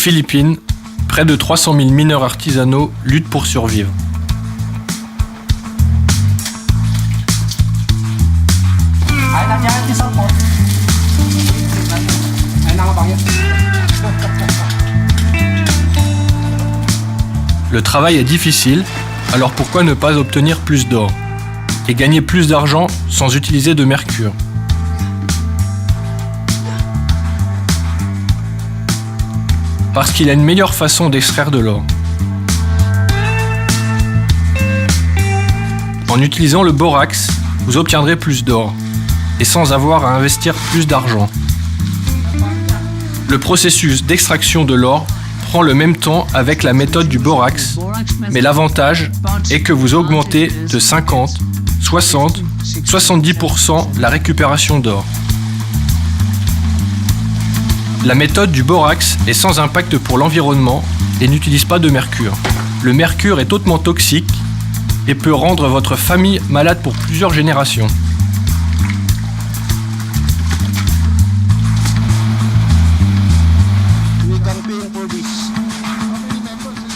Philippines, près de 300 000 mineurs artisanaux luttent pour survivre. Le travail est difficile, alors pourquoi ne pas obtenir plus d'or et gagner plus d'argent sans utiliser de mercure? Parce qu'il y a une meilleure façon d'extraire de l'or. En utilisant le borax, vous obtiendrez plus d'or et sans avoir à investir plus d'argent. Le processus d'extraction de l'or prend le même temps avec la méthode du borax, mais l'avantage est que vous augmentez de 50, 60, 70% la récupération d'or. La méthode du borax est sans impact pour l'environnement et n'utilise pas de mercure. Le mercure est hautement toxique et peut rendre votre famille malade pour plusieurs générations.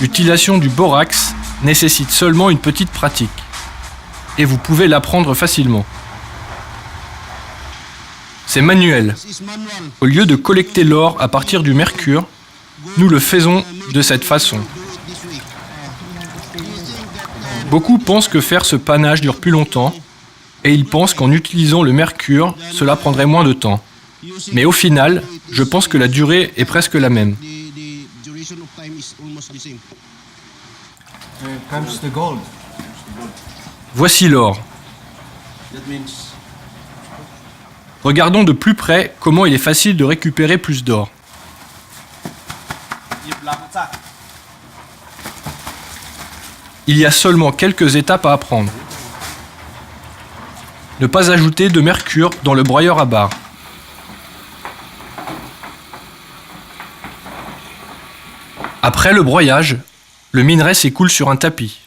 L'utilisation du borax nécessite seulement une petite pratique et vous pouvez l'apprendre facilement. C'est manuel. Au lieu de collecter l'or à partir du mercure, nous le faisons de cette façon. Beaucoup pensent que faire ce panache dure plus longtemps et ils pensent qu'en utilisant le mercure, cela prendrait moins de temps. Mais au final, je pense que la durée est presque la même. Voici l'or. Regardons de plus près comment il est facile de récupérer plus d'or. Il y a seulement quelques étapes à apprendre. Ne pas ajouter de mercure dans le broyeur à barre. Après le broyage, le minerai s'écoule sur un tapis.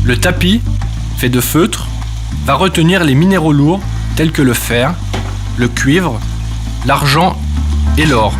Le tapis, fait de feutre, va retenir les minéraux lourds tels que le fer, le cuivre, l'argent et l'or.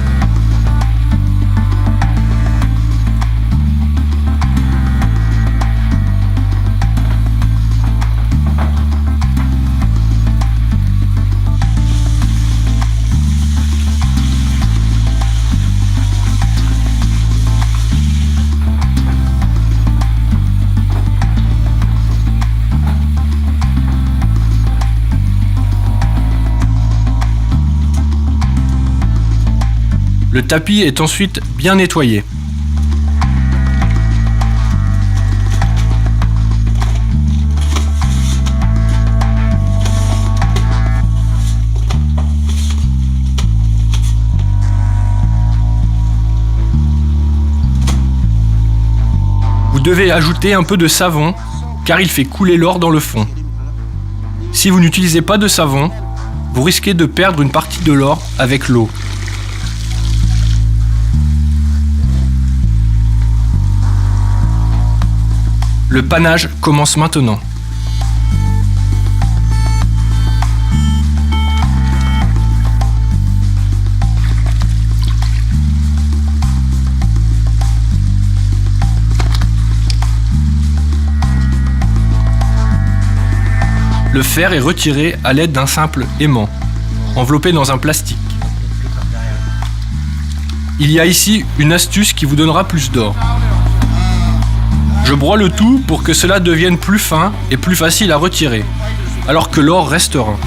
Le tapis est ensuite bien nettoyé. Vous devez ajouter un peu de savon car il fait couler l'or dans le fond. Si vous n'utilisez pas de savon, vous risquez de perdre une partie de l'or avec l'eau. Le panache commence maintenant. Le fer est retiré à l'aide d'un simple aimant, enveloppé dans un plastique. Il y a ici une astuce qui vous donnera plus d'or. Je broie le tout pour que cela devienne plus fin et plus facile à retirer, alors que l'or restera.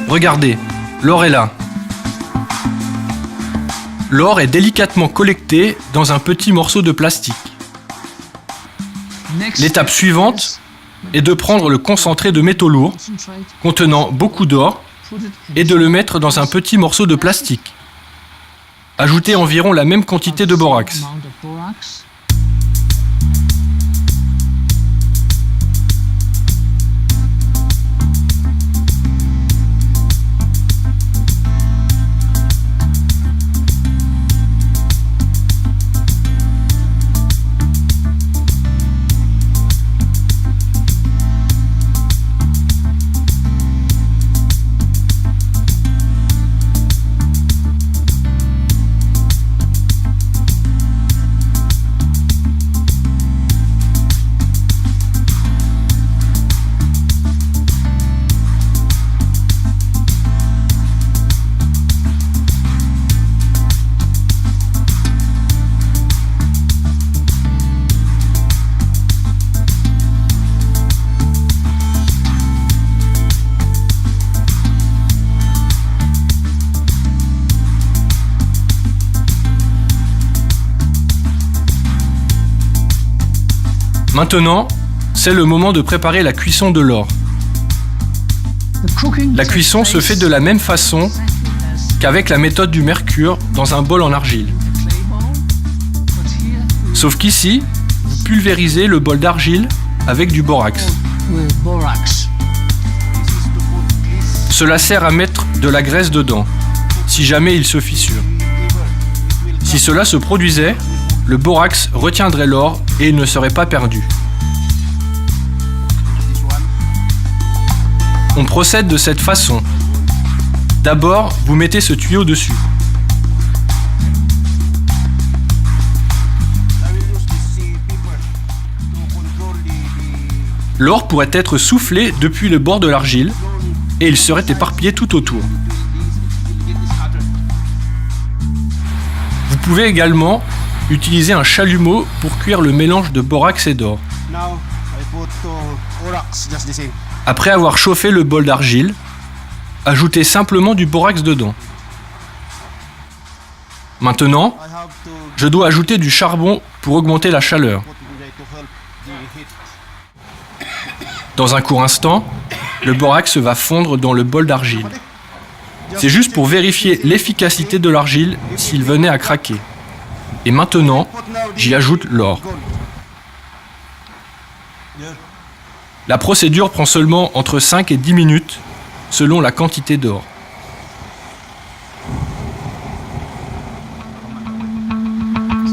Regardez, l'or est là. L'or est délicatement collecté dans un petit morceau de plastique. L'étape suivante est de prendre le concentré de métaux lourds contenant beaucoup d'or et de le mettre dans un petit morceau de plastique. Ajoutez environ la même quantité de borax. Maintenant, c'est le moment de préparer la cuisson de l'or. La cuisson se fait de la même façon qu'avec la méthode du mercure dans un bol en argile. Sauf qu'ici, vous pulvérisez le bol d'argile avec du borax. Cela sert à mettre de la graisse dedans, si jamais il se fissure. Si cela se produisait, le borax retiendrait l'or et il ne serait pas perdu. On procède de cette façon. D'abord, vous mettez ce tuyau dessus. L'or pourrait être soufflé depuis le bord de l'argile et il serait éparpillé tout autour. Vous pouvez également utiliser un chalumeau pour cuire le mélange de borax et d'or. Après avoir chauffé le bol d'argile, ajoutez simplement du borax dedans. Maintenant, je dois ajouter du charbon pour augmenter la chaleur. Dans un court instant, le borax va fondre dans le bol d'argile. C'est juste pour vérifier l'efficacité de l'argile s'il venait à craquer. Et maintenant, j'y ajoute l'or. La procédure prend seulement entre 5 et 10 minutes, selon la quantité d'or.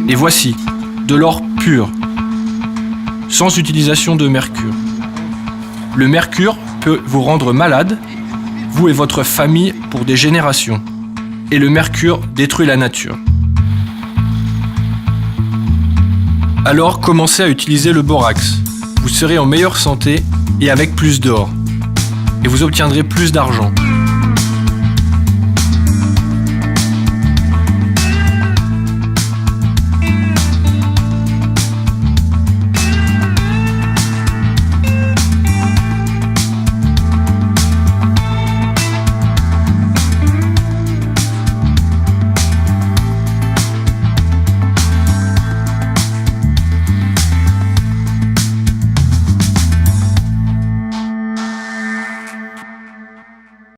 Et voici, de l'or pur, sans utilisation de mercure. Le mercure peut vous rendre malade, vous et votre famille, pour des générations. Et le mercure détruit la nature. Alors commencez à utiliser le borax. Vous serez en meilleure santé et avec plus d'or. Et vous obtiendrez plus d'argent.